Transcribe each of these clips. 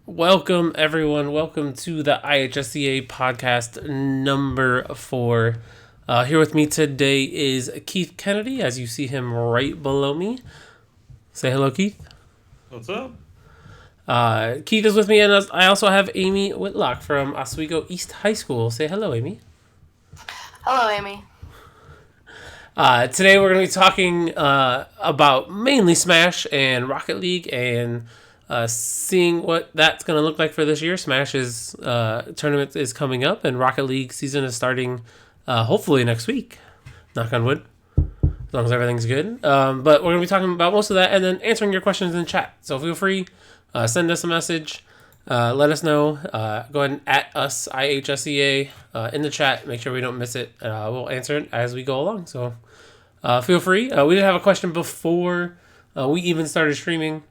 Welcome, everyone. Welcome to the IHSEA Podcast number 4. Here with me today is Keith Kennedy, as you see him right below me. Say hello, Keith. What's up? Keith is with me, and I also have Amy Whitlock from Oswego East High School. Say hello, Amy. Hello, Amy. Today we're going to be talking about mainly Smash and Rocket League and seeing what that's going to look like for this year. Smash's tournament is coming up, and Rocket League season is starting hopefully next week. Knock on wood, as long as everything's good. But we're going to be talking about most of that and then answering your questions in chat. So feel free, send us a message. Let us know. Go ahead and at us, IHSEA, in the chat. Make sure we don't miss it. We'll answer it as we go along. So feel free. We did have a question before we even started streaming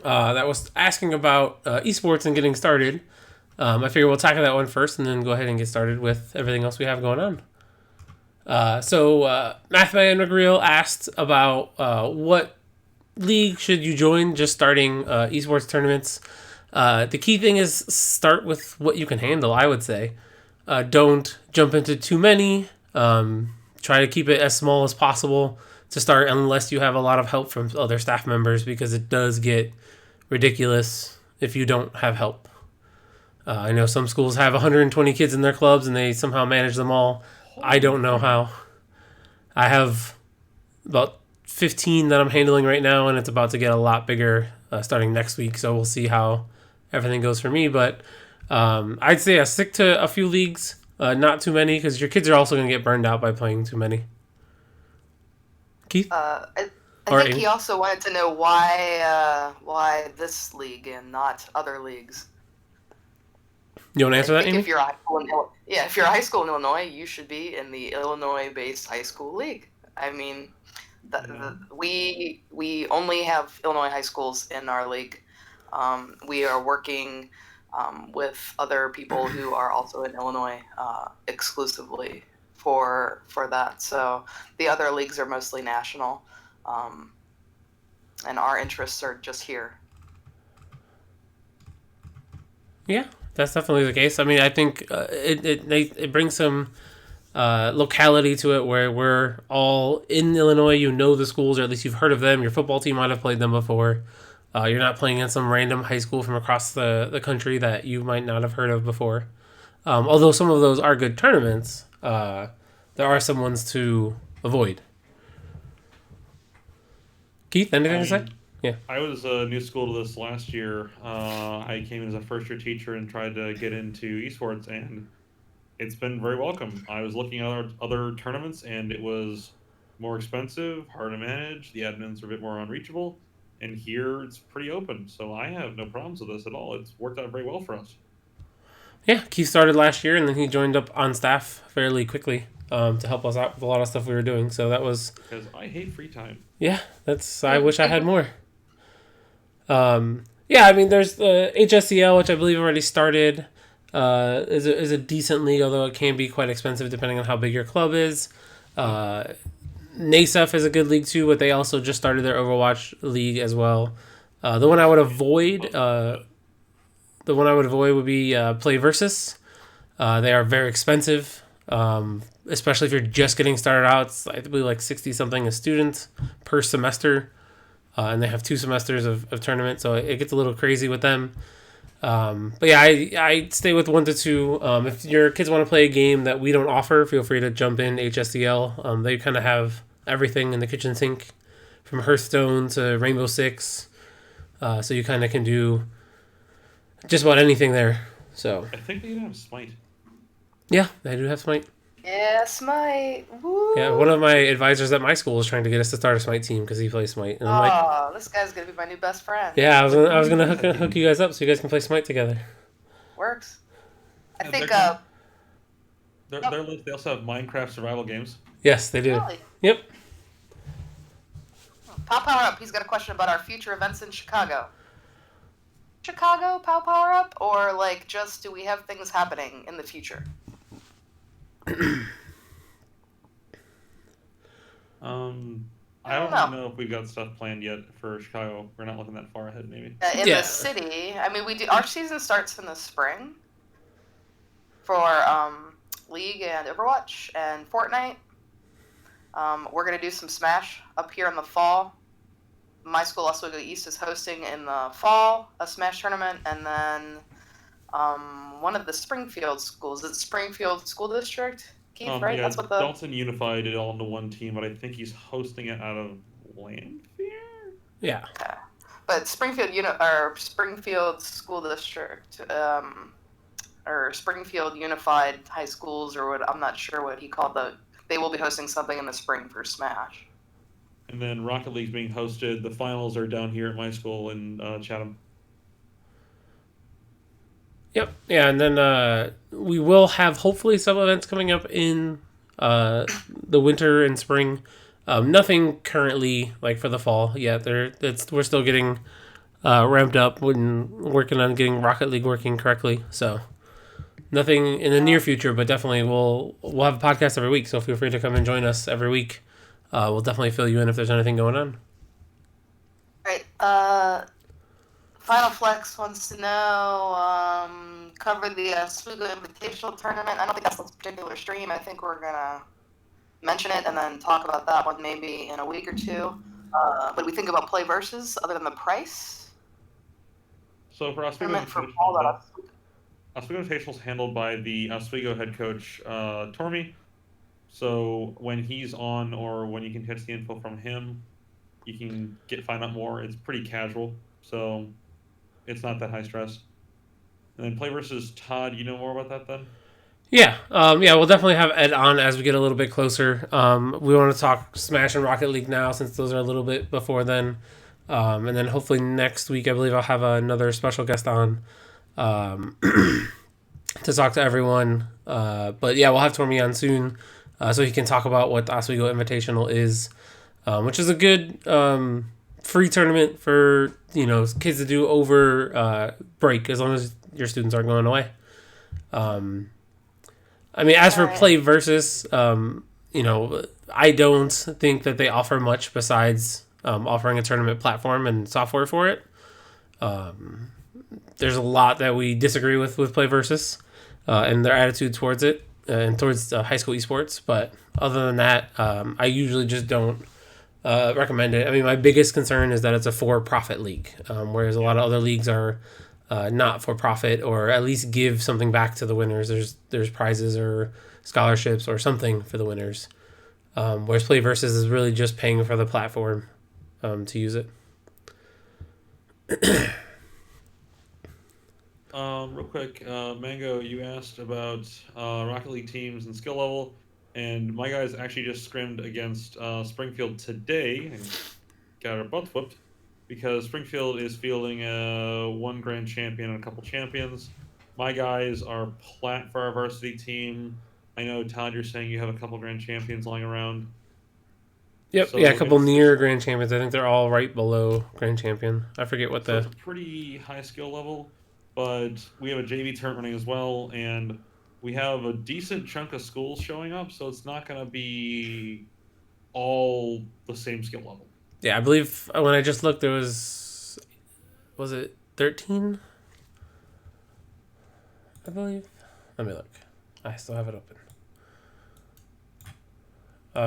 that was asking about esports and getting started. I figure we'll tackle that one first and then go ahead and get started with everything else we have going on. So Mathman McGreal asked about what league should you join just starting esports tournaments. The key thing is start with what you can handle, I would say. Don't jump into too many. Try to keep it as small as possible to start unless you have a lot of help from other staff members, because it does get ridiculous if you don't have help. I know some schools have 120 kids in their clubs and they somehow manage them all. I don't know how. I have about 15 that I'm handling right now, and it's about to get a lot bigger starting next week, so we'll see how everything goes for me. But I'd say I stick to a few leagues, not too many, because your kids are also going to get burned out by playing too many. Keith? I think he also wanted to know why this league and not other leagues. You want to answer that, Amy? If you're a high school in Illinois, you should be in the Illinois-based high school league. I mean, we only have Illinois high schools in our league. We are working with other people who are also in Illinois exclusively for that. So the other leagues are mostly national, and our interests are just here. Yeah, that's definitely the case. I mean, I think it brings some locality to it where we're all in Illinois. You know the schools, or at least you've heard of them. Your football team might have played them before. You're not playing in some random high school from across the country that you might not have heard of before. Although some of those are good tournaments, there are some ones to avoid. Keith, anything to say? Yeah. I was a new school to this last year. I came in as a first-year teacher and tried to get into esports, and it's been very welcome. I was looking at other tournaments, and it was more expensive, hard to manage. The admins are a bit more unreachable, and here it's pretty open. So I have no problems with this at all. It's worked out very well for us. Yeah, Keith started last year, and then he joined up on staff fairly quickly to help us out with a lot of stuff we were doing. So that was... Because I hate free time. Yeah, I wish I had more. Yeah, I mean, there's the HSCL, which I believe already started. Is a decent league, although it can be quite expensive depending on how big your club is. NASEF is a good league too, but they also just started their Overwatch league as well. The one I would avoid would be Play Versus. They are very expensive, especially if you're just getting started out. It's I believe like 60 something a student per semester, and they have 2 semesters of tournament, so it gets a little crazy with them. But yeah, I stay with 1 to 2. If your kids want to play a game that we don't offer, feel free to jump in HSCL. They kind of have everything in the kitchen sink, from Hearthstone to Rainbow Six. So you kind of can do just about anything there. So I think they even have Smite. Yeah, they do have Smite. Yeah, Smite. Woo. Yeah, one of my advisors at my school is trying to get us to start a Smite team because he plays Smite. And I'm like, this guy's gonna be my new best friend. Yeah, I was gonna hook you guys up so you guys can play Smite together. Works. I think. They also have Minecraft survival games. Yes, they do. Really? Yep. Pow Power Up. He's got a question about our future events in Chicago. Chicago, Pow Power Up, or like just do we have things happening in the future? I don't know if we've got stuff planned yet for Chicago. We're not looking that far ahead, maybe. In the city, I mean, we do. Our season starts in the spring for League and Overwatch and Fortnite. We're gonna do some Smash up here in the fall. My school, Oswego East, is hosting in the fall a Smash tournament, and then one of the Springfield schools. It's Springfield School District, Keith, right? Yeah, That's what the Dalton unified it all into one team, but I think he's hosting it out of Lanphier? Yeah. Okay. But Springfield School District, or Springfield Unified High Schools, or what, I'm not sure what he called they will be hosting something in the spring for Smash. And then Rocket League's being hosted. The finals are down here at my school in Chatham. Yep. Yeah, and then we will have hopefully some events coming up in the winter and spring. Nothing currently like for the fall yet. We're still getting ramped up and working on getting Rocket League working correctly. So nothing in the near future, but definitely we'll have a podcast every week. So feel free to come and join us every week. We'll definitely fill you in if there's anything going on. Right. Final Flex wants to know, cover the Oswego Invitational Tournament. I don't think that's this particular stream. I think we're going to mention it and then talk about that one maybe in a week or two. What do we think about play versus other than the price? So for Oswego Invitational is handled by the Oswego head coach, Tormy. So when he's on or when you can catch the info from him, you can find out more. It's pretty casual, so it's not that high stress. And then play versus Todd, you know more about that then? Yeah, we'll definitely have Ed on as we get a little bit closer. We want to talk Smash and Rocket League now since those are a little bit before then. And then hopefully next week, I believe I'll have another special guest on to talk to everyone. But yeah, we'll have Tormy on soon so he can talk about what the Oswego Invitational is, which is a good free tournament for kids to do over break as long as your students aren't going away. I mean, as for play versus, I don't think that they offer much besides offering a tournament platform and software for it. There's a lot that we disagree with play versus and their attitude towards it and towards high school esports. But other than that, I usually just don't recommend it. I mean, my biggest concern is that it's a for-profit league, whereas a lot of other leagues are not for profit, or at least give something back to the winners. There's prizes or scholarships or something for the winners. Whereas Play Versus is really just paying for the platform to use it. Real quick, Mango, you asked about Rocket League teams and skill level, and my guys actually just scrimmed against Springfield today and got our butts whooped, because Springfield is fielding one grand champion and a couple champions. My guys are plat for our varsity team. I know, Todd, you're saying you have a couple grand champions lying around. Yep, so a couple near grand champions. I think they're all right below grand champion. I forget what it's a pretty high skill level, but we have a JV tournament running as well, and we have a decent chunk of schools showing up, so it's not going to be all the same skill level. Yeah, I believe when I just looked, there was it 13? I believe. Let me look. I still have it open.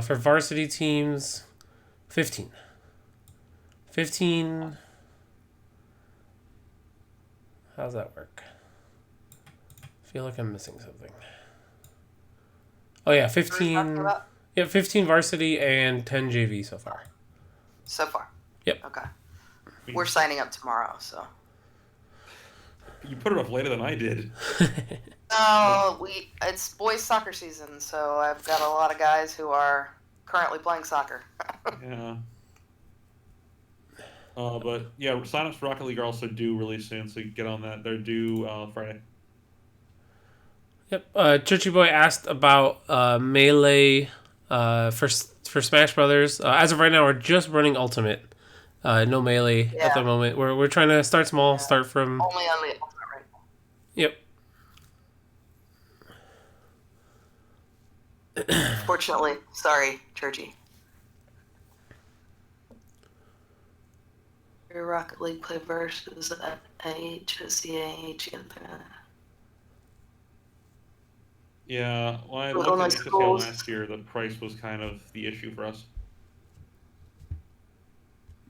For varsity teams, 15. 15. How's that work? I feel like I'm missing something. Oh yeah, 15. Yeah, 15 varsity and 10 JV so far. So far. Yep. Okay. We're signing up tomorrow, so. You put it up later than I did. It's boys soccer season, so I've got a lot of guys who are currently playing soccer. Yeah. But yeah, signups for Rocket League are also due really soon, so you get on that. They're due Friday. Yep. Churchy Boy asked about Melee for Smash Brothers. As of right now, we're just running Ultimate. No Melee at the moment. We're trying to start small. Start from only on the Ultimate right now. Yep. Fortunately, sorry, Churchy. Rocket League play versus at IHSEA. Yeah, when I looked Illinois at HSL schools. last year, the price was kind of the issue for us.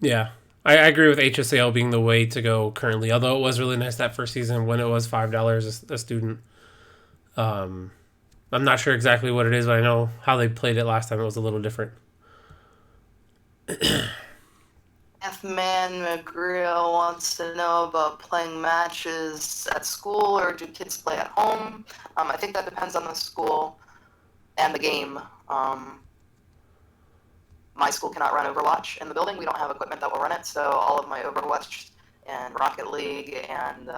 Yeah. I agree with HSAL being the way to go currently, although it was really nice that first season when it was $5 a student. I'm not sure exactly what it is, but I know how they played it last time. It was a little different. F-Man McGreal wants to know about playing matches at school, or do kids play at home? I think that depends on the school and the game. My school cannot run Overwatch in the building. We don't have equipment that will run it, so all of my Overwatch and Rocket League and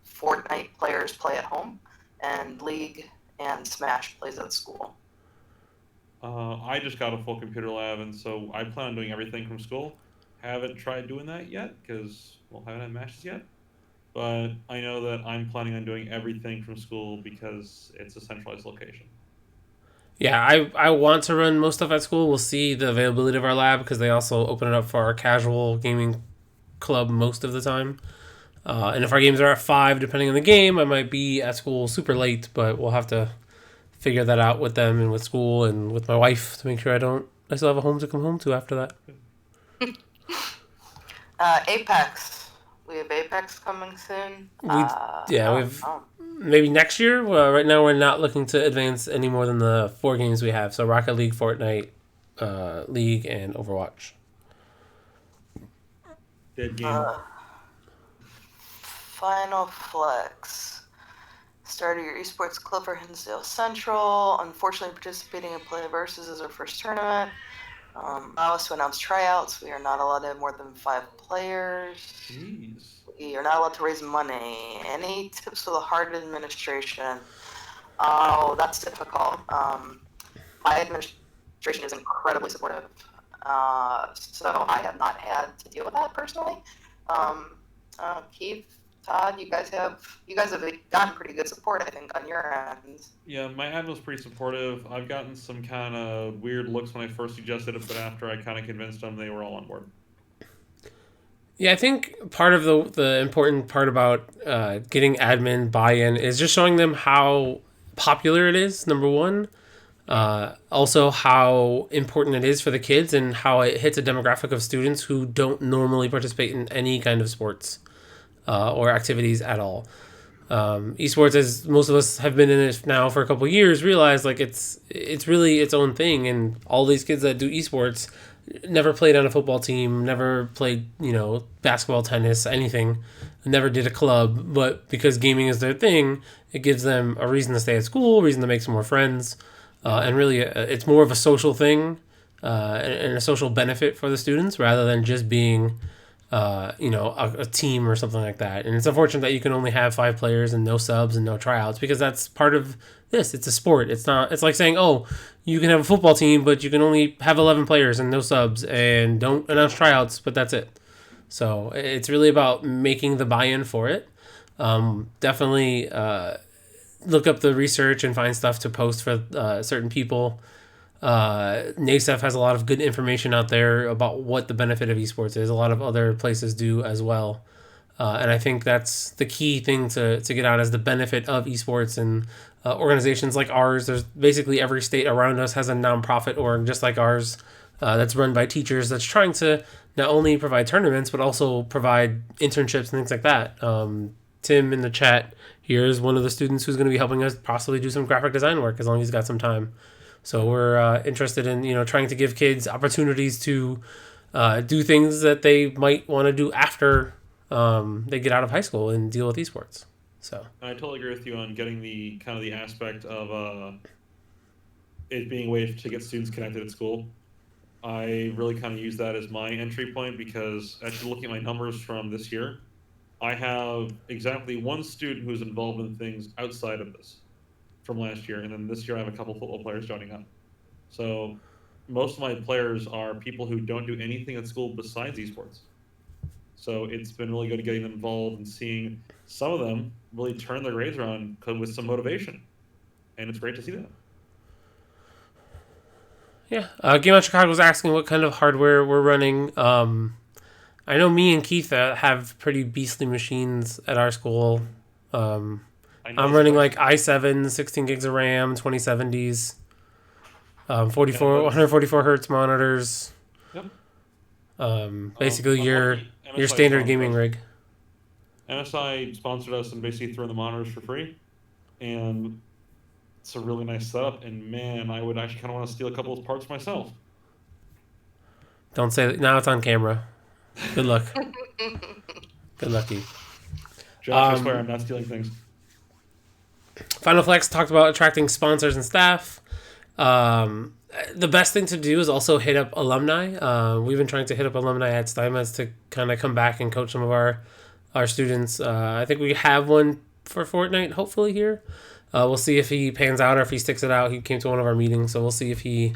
Fortnite players play at home, and League and Smash plays at school. I just got a full computer lab, and so I plan on doing everything from school. Haven't tried doing that yet because, well, haven't had matches yet. But I know that I'm planning on doing everything from school because it's a centralized location. Yeah, I want to run most stuff at school. We'll see the availability of our lab because they also open it up for our casual gaming club most of the time. And if our games are at 5, depending on the game, I might be at school super late, but we'll have to figure that out with them and with school and with my wife to make sure I still have a home to come home to after that. Apex. We have Apex coming soon. We've maybe next year. Well, right now we're not looking to advance any more than the 4 games we have. So Rocket League, Fortnite, League, and Overwatch. Dead game. Final Flex. Started your esports club for Hinsdale Central. Unfortunately, participating in Play Versus is our first tournament. Allow us to announce tryouts. We are not allowed to have more than 5 players. Jeez. We are not allowed to raise money. Any tips for the hard administration? Oh, that's difficult. My administration is incredibly supportive. So I have not had to deal with that personally. Keith, Todd, you guys have gotten pretty good support, I think, on your end. Yeah, my admin was pretty supportive. I've gotten some kind of weird looks when I first suggested it, but after I kind of convinced them, they were all on board. Yeah, I think part of the important part about getting admin buy-in is just showing them how popular it is, number one. Also how important it is for the kids and how it hits a demographic of students who don't normally participate in any kind of sports or activities at all. Esports, as most of us have been in it now for a couple of years, realize like it's really its own thing, and all these kids that do esports never played on a football team, never played, basketball, tennis, anything, never did a club, but because gaming is their thing, it gives them a reason to stay at school, a reason to make some more friends, and really it's more of a social thing and a social benefit for the students rather than just being a team or something like that. And it's unfortunate that you can only have 5 players and no subs and no tryouts, because that's part of this. It's a sport. It's like saying, oh, you can have a football team, but you can only have 11 players and no subs and don't announce tryouts, but that's it. So it's really about making the buy-in for it. Definitely look up the research and find stuff to post for certain people. NASEF has a lot of good information out there about what the benefit of esports is. A lot of other places do as well. And I think that's the key thing to get out, is the benefit of esports. And organizations like ours, there's basically every state around us has a nonprofit org just like ours that's run by teachers that's trying to not only provide tournaments but also provide internships and things like that. Tim in the chat here is one of the students who's going to be helping us possibly do some graphic design work as long as he's got some time. So we're interested in trying to give kids opportunities to do things that they might want to do after they get out of high school and deal with esports. So I totally agree with you on getting the kind of the aspect of it being a way to get students connected at school. I really kind of use that as my entry point, because actually looking at my numbers from this year, I have exactly 1 student who's involved in things outside of this from last year, and then this year I have a couple football players joining up. So most of my players are people who don't do anything at school besides esports. So it's been really good getting them involved and seeing some of them really turn their grades around with some motivation, and it's great to see that. Yeah, Game on Chicago was asking what kind of hardware we're running. I know me and Keith have pretty beastly machines at our school. I'm running like i7, 16 gigs of RAM, 2070s, 144 hertz monitors. Yep. Basically your standard gaming rig. MSI sponsored us and basically threw in the monitors for free, and it's a really nice setup. And man, I would actually kind of want to steal a couple of parts myself. Don't say that. Now it's on camera. Good luck. Good luck, you. Josh, I swear I'm not stealing things. Final Flex talked about attracting sponsors and staff. The best thing to do is also hit up alumni. We've been trying to hit up alumni at Steinmetz to kind of come back and coach some of our students. I think we have one for Fortnite, hopefully, here. We'll see if he pans out or if he sticks it out. He came to one of our meetings, so we'll see if he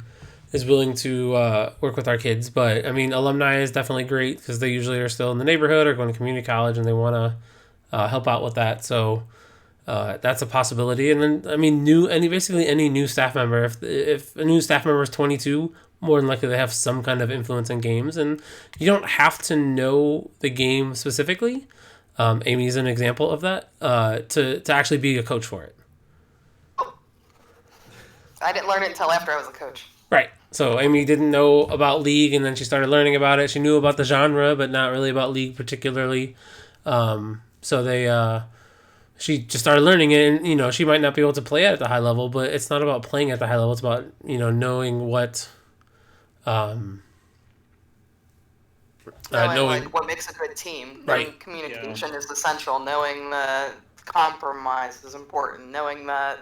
is willing to work with our kids. But, I mean, alumni is definitely great because they usually are still in the neighborhood or going to community college and they want to help out with that. So that's a possibility. And then, I mean, basically any new staff member, if a new staff member is 22, more than likely they have some kind of influence in games. And you don't have to know the game specifically. Amy is an example of that, to actually be a coach for it. I didn't learn it until after I was a coach. Right. So Amy didn't know about League, and then she started learning about it. She knew about the genre, but not really about League particularly. She just started learning it, and she might not be able to play at the high level, but it's not about playing at the high level. It's about knowing what, knowing what makes a good team. Right. Knowing communication is essential. Knowing that compromise is important. Knowing that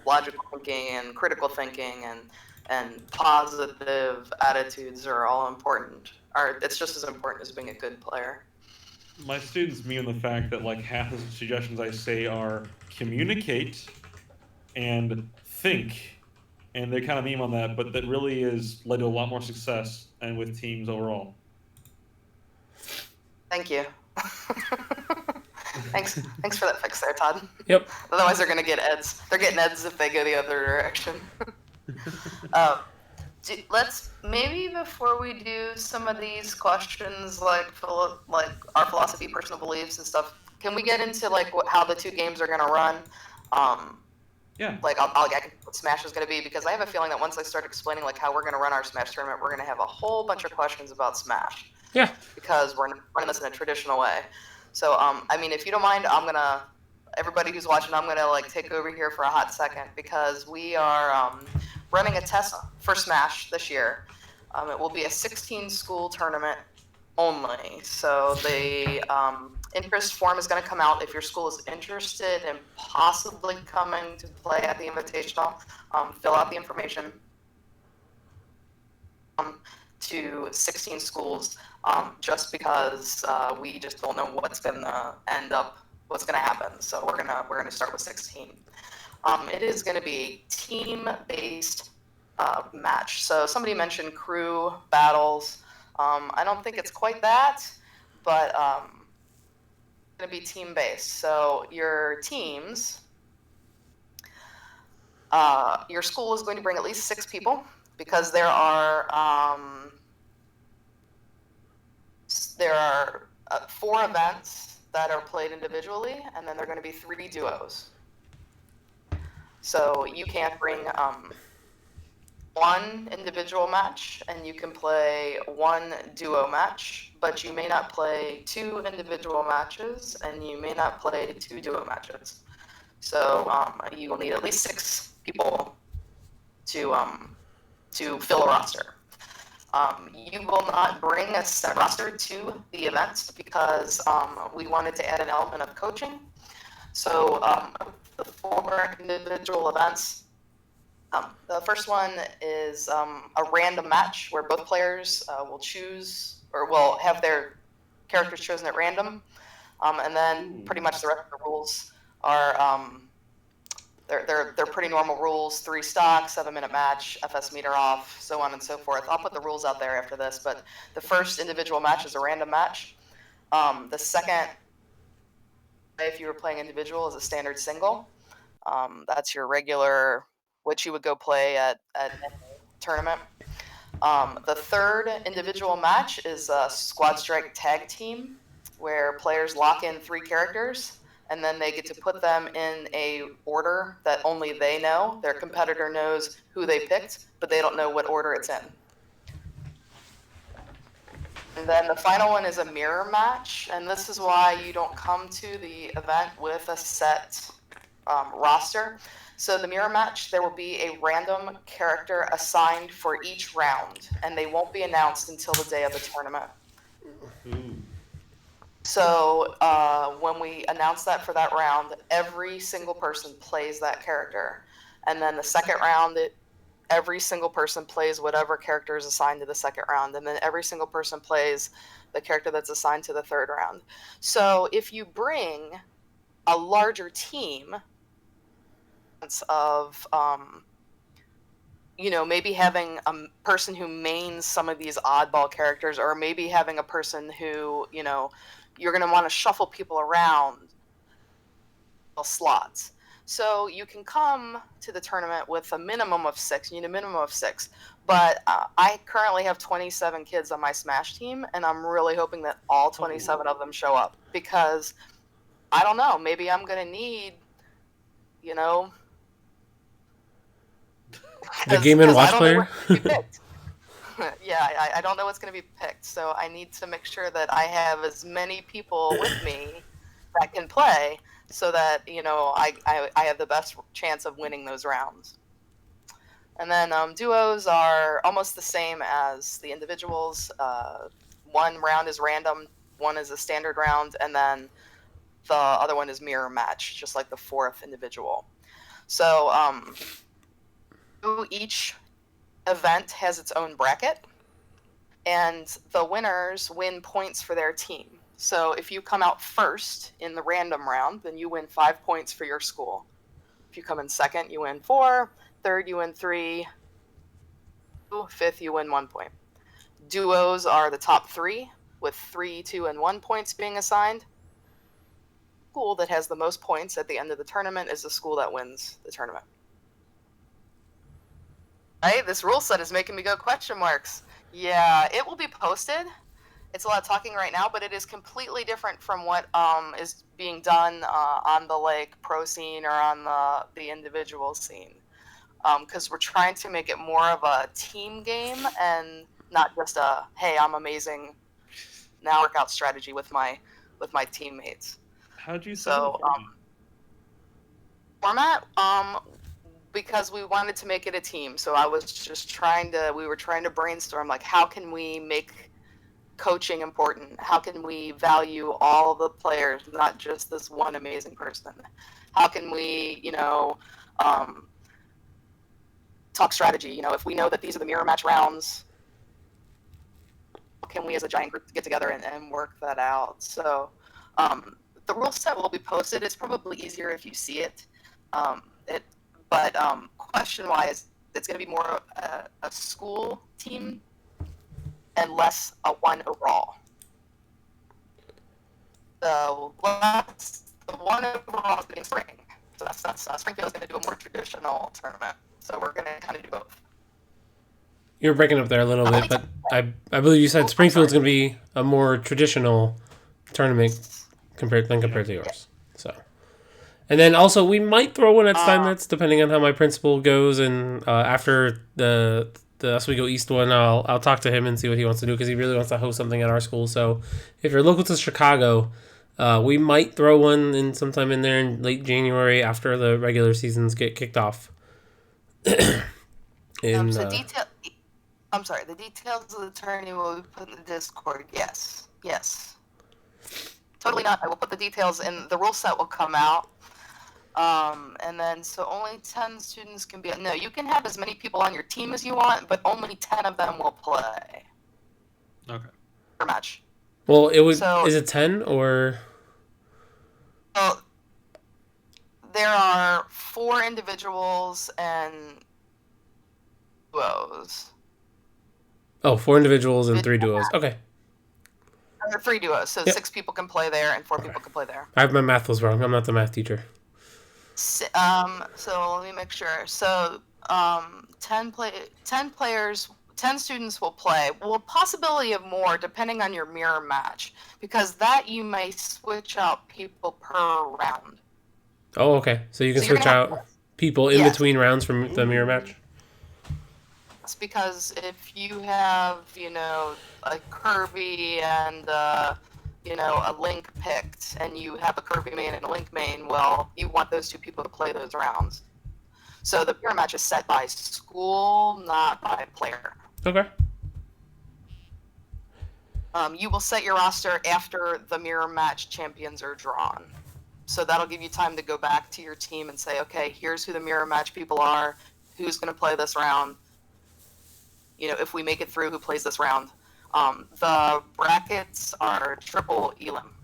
logical thinking and critical thinking and positive attitudes are all important. It's just as important as being a good player. My students meme the fact that like half of the suggestions I say are communicate and think, and they kind of meme on that, but that really is led to a lot more success and with teams overall. Thank you. Thanks for that fix there, Todd. Yep. Otherwise, they're gonna get eds. They're getting eds if they go the other direction. Let's maybe before we do some of these questions, like our philosophy, personal beliefs, and stuff. Can we get into how the two games are gonna run? Yeah. I can what Smash is gonna be, because I have a feeling that once I start explaining how we're gonna run our Smash tournament, we're gonna have a whole bunch of questions about Smash. Yeah. Because we're running this in a traditional way. So if you don't mind, everybody who's watching, I'm gonna take over here for a hot second, because we are running a test for Smash this year. It will be a 16-school tournament only. So the interest form is going to come out. If your school is interested in possibly coming to play at the Invitational, fill out the information to 16 schools, just because we just don't know what's going to happen. So we're gonna start with 16. It is going to be team-based match. So somebody mentioned crew battles. I don't think it's quite that, but it's going to be team-based. So your teams, your school is going to bring at least 6 people, because there are 4 events that are played individually, and then there are going to be 3 duos. So you can't bring 1 individual match, and you can play 1 duo match, but you may not play 2 individual matches, and you may not play 2 duo matches. So you will need at least 6 people to fill a roster. You will not bring a set roster to the event, because we wanted to add an element of coaching. So the 4 individual events, the first one is a random match where both players will choose, or will have their characters chosen at random, and then pretty much the rest of the rules are they're pretty normal rules: 3 stock, 7-minute match, FS meter off, so on and so forth. I'll put the rules out there after this, but the first individual match is a random match. The second, if you were playing individual, is a standard single. That's your regular, which you would go play at a tournament. The third individual match is a squad strike tag team, where players lock in 3 characters, and then they get to put them in a order that only they know. Their competitor knows who they picked, but they don't know what order it's in. And then the final one is a mirror match, and this is why you don't come to the event with a set roster. So the mirror match, there will be a random character assigned for each round, and they won't be announced until the day of the tournament. Ooh. So when we announce that for that round, every single person plays that character. And then the second round, every single person plays whatever character is assigned to the second round. And then every single person plays the character that's assigned to the third round. So if you bring a larger team of, maybe having a person who mains some of these oddball characters, or maybe having a person who, you're going to want to shuffle people around slots. So you can come to the tournament with a minimum of 6. You need a minimum of 6. But I currently have 27 kids on my Smash team, and I'm really hoping that all 27 of them show up. Because, I don't know, maybe I'm going to need, the Game & Watch player? Yeah, I don't know what's going to be picked, so I need to make sure that I have as many people with me that can play, so that I have the best chance of winning those rounds. And then duos are almost the same as the individuals. One round is random, one is a standard round, and then the other one is mirror match, just like the fourth individual. So each event has its own bracket, and the winners win points for their team. So if you come out first in the random round, then you win 5 points for your school. If you come in second, you win 4. Third, you win 3. Fifth, you win 1 point. Duos are the top 3, with 3, 2, and 1 points being assigned. The school that has the most points at the end of the tournament is the school that wins the tournament. Right? This rule set is making me go question marks. Yeah, it will be posted. It's a lot of talking right now, but it is completely different from what is being done on the pro scene or on the individual scene. Because we're trying to make it more of a team game and not just a, hey, I'm amazing, now workout strategy with my teammates. How'd you format? Because we wanted to make it a team, so I was just we were trying to brainstorm, how can we make coaching important? How can we value all the players, not just this one amazing person? How can we, talk strategy? If we know that these are the mirror match rounds, can we as a giant group get together and work that out? So the rule set will be posted. It's probably easier if you see it. But question-wise, it's going to be more a school team and less a one overall. So the one overall is in spring. So that's Springfield is going to do a more traditional tournament. So we're going to kind of do both. You're breaking up there a little bit, but I believe you said Springfield's going to be a more traditional tournament compared to yours. So. And then also, we might throw one at Steinmetz, depending on how my principal goes. And after the Oswego East one, I'll talk to him and see what he wants to do, because he really wants to host something at our school. So if you're local to Chicago, we might throw one in sometime in there in late January after the regular seasons get kicked off. The details of the tourney will be put in the Discord. Yes. Totally not. I will put the details in. The rule set will come out. And then, so only 10 students can be... No, you can have as many people on your team as you want, but only 10 of them will play. Okay. Per match. Well, is it 10 or... Well, there are 4 individuals and duos. Oh, 4 individuals and 3 duos. Okay. There are 3 duos, so 6 people can play there and 4 people can play there. My math was wrong. I'm not the math teacher. So let me make sure. So 10 players 10 students will play. Well, a possibility of more depending on your mirror match, because that you may switch out people per round. Oh, okay. So you can So you're switch gonna have- out people in Yes. between rounds from the mirror match? It's because if you have, a Kirby and, a Link picked, and you have a Kirby main and a Link main, well, you want those two people to play those rounds. So the mirror match is set by school, not by player. Okay. You will set your roster after the mirror match champions are drawn. So that'll give you time to go back to your team and say, okay, here's who the mirror match people are, who's going to play this round. If we make it through, who plays this round. The brackets are triple elim.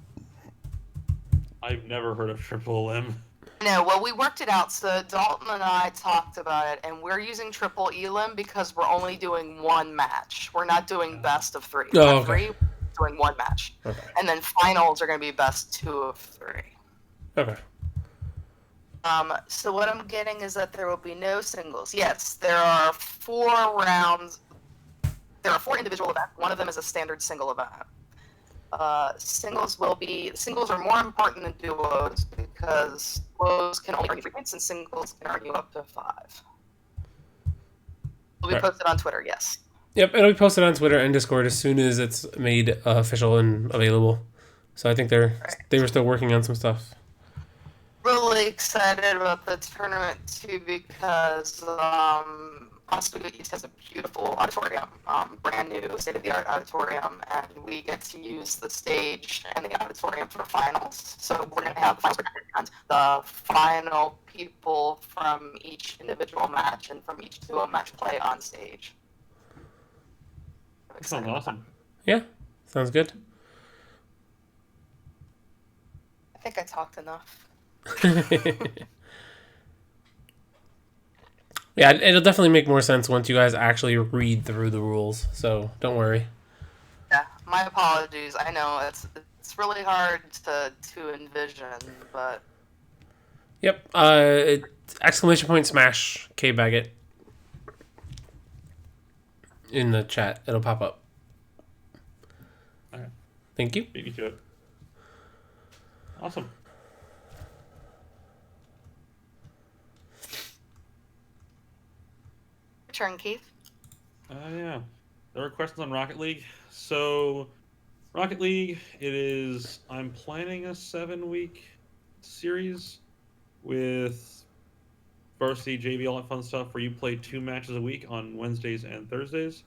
I've never heard of triple elim. No, well, we worked it out. So Dalton and I talked about it, and we're using triple elim because we're only doing one match. We're not doing best of three. Oh, okay. Three, we're doing one match. Okay. And then finals are going to be best 2 of 3. Okay. So what I'm getting is that there will be no singles. Yes, there are 4 rounds. There are 4 individual events. One of them is a standard single event. Singles are more important than duos because duos can only earn you 3 points and singles can earn you up to 5. Will be Right. posted on Twitter, yes. Yep, it'll be posted on Twitter and Discord as soon as it's made official and available. So I think they were still working on some stuff. Really excited about the tournament too because Oswego East has a beautiful auditorium, brand new state-of-the-art auditorium, and we get to use the stage and the auditorium for finals. So we're going to have finals and the final people from each individual match and from each duo match play on stage. That sounds awesome. Yeah, sounds good. I think I talked enough. Yeah, it'll definitely make more sense once you guys actually read through the rules. So don't worry. Yeah, my apologies. I know it's really hard to envision, but Yep. Exclamation point smash K Baggett in the chat. It'll pop up. Okay. Thank you. Beat me to it. Awesome. turn, Keith. Yeah. There were questions on Rocket League. So, Rocket League, I'm planning a 7-week series with varsity, JV, all that fun stuff where you play 2 matches a week on Wednesdays and Thursdays.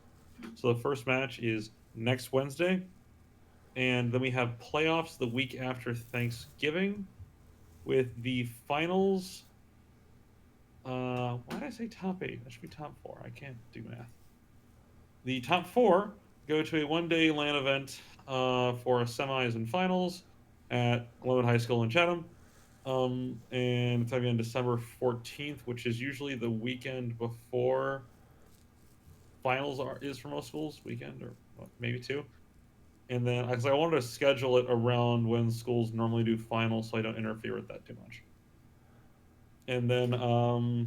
So the first match is next Wednesday. And then we have playoffs the week after Thanksgiving with the finals. Why did I say top 8? That should be top 4. I can't do math. The top 4 go to a 1-day LAN event for semis and finals at Glenwood High School in Chatham. And it's going to be on December 14th, which is usually the weekend before finals is for most schools, weekend or maybe 2. And then I wanted to schedule it around when schools normally do finals so I don't interfere with that too much. And then the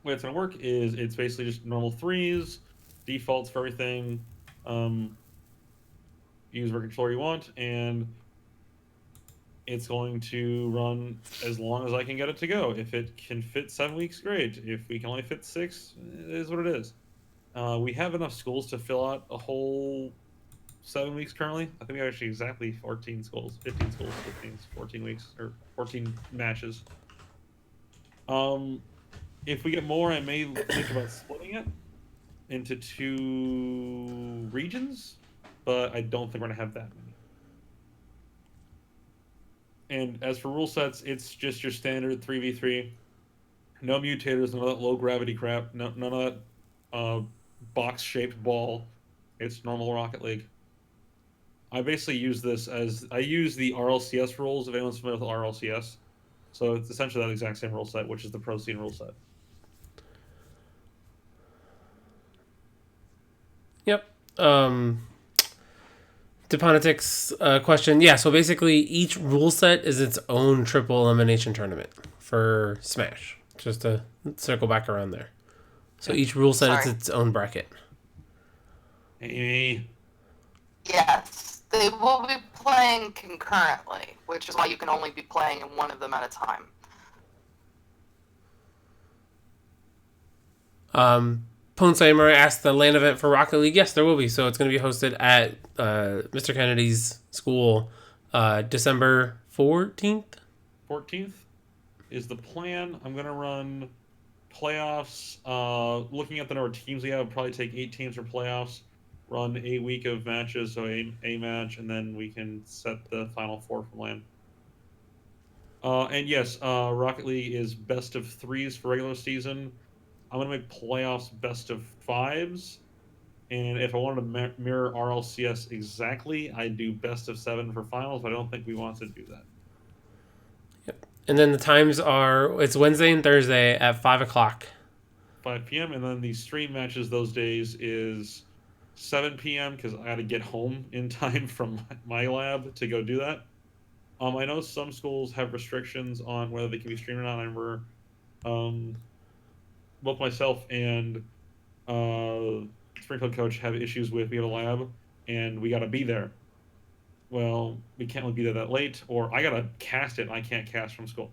way it's going to work is it's basically just normal 3s, defaults for everything. Use whatever controller you want, and it's going to run as long as I can get it to go. If it can fit 7 weeks, great. If we can only fit 6, it is what it is. We have enough schools to fill out a whole 7 weeks currently. I think we have actually exactly 15 schools, 14 weeks, or 14 matches. If we get more, I may think about splitting it into 2 regions, but I don't think we're going to have that many. And as for rule sets, it's just your standard 3v3. No mutators, none of that low gravity crap, none of that box-shaped ball. It's normal Rocket League. I basically use this I use the RLCS rules, if anyone's familiar with RLCS. So it's essentially that exact same rule set, which is the Pro Scene rule set. Yep. Deponetics question. Yeah, so basically each rule set is its own triple elimination tournament for Smash. Just to circle back around there. So each rule set is its own bracket. Amy. Yes, they will be playing concurrently, which is why you can only be playing in one of them at a time. Ponsai Murray asked the LAN event for Rocket League. Yes, there will be. So it's going to be hosted at Mr. Kennedy's school December 14th. 14th is the plan. I'm going to run playoffs. Looking at the number of teams we have, probably take 8 teams for playoffs. Run a week of matches, so a match, and then we can set the final 4 from LAN. And yes, Rocket League is best of 3s for regular season. I'm going to make playoffs best of 5s. And if I wanted to mirror RLCS exactly, I'd do best of 7 for finals, but I don't think we want to do that. Yep. And then the times are, it's Wednesday and Thursday at 5 o'clock. 5 p.m. And then the stream matches those days is 7 p.m. because I got to get home in time from my lab to go do that. I know some schools have restrictions on whether they can be streamed or not. I remember both myself and Springfield coach have issues with, we have a lab and we got to be there. Well, we can't really be there that late, or I got to cast it and I can't cast from school.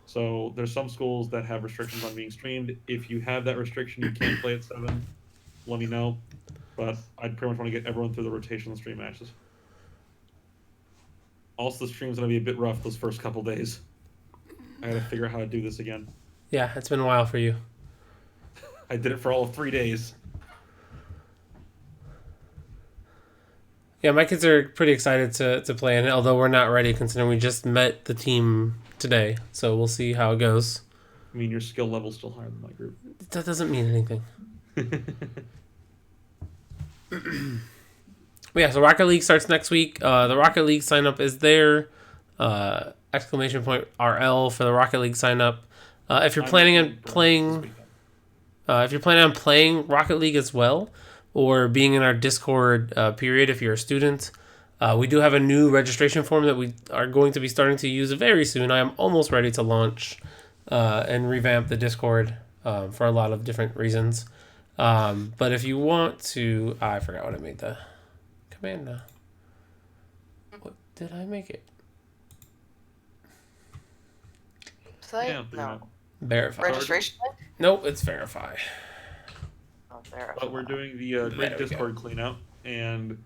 So there's some schools that have restrictions on being streamed. If you have that restriction, you can't play at 7, let me know. But I'd pretty much want to get everyone through the rotation of stream matches. Also, the stream's going to be a bit rough those first couple days. I got to figure out how to do this again. Yeah, it's been a while for you. I did it for all of 3 days. Yeah, my kids are pretty excited to play in it, although we're not ready considering we just met the team today. So we'll see how it goes. I mean, your skill level's still higher than my group. That doesn't mean anything. Yeah, so Rocket League starts next week. The Rocket League sign up is there. Exclamation point RL for the Rocket League sign up. If you're planning on playing Rocket League as well, or being in our Discord period if you're a student, we do have a new registration form that we are going to be starting to use very soon. I am almost ready to launch and revamp the Discord for a lot of different reasons. But if you want to... I forgot what I made the command now. What did I make it? Site? Yeah, No. Verify. Registration? Nope, it's verify. Oh, verify. But we're doing the great Discord cleanout and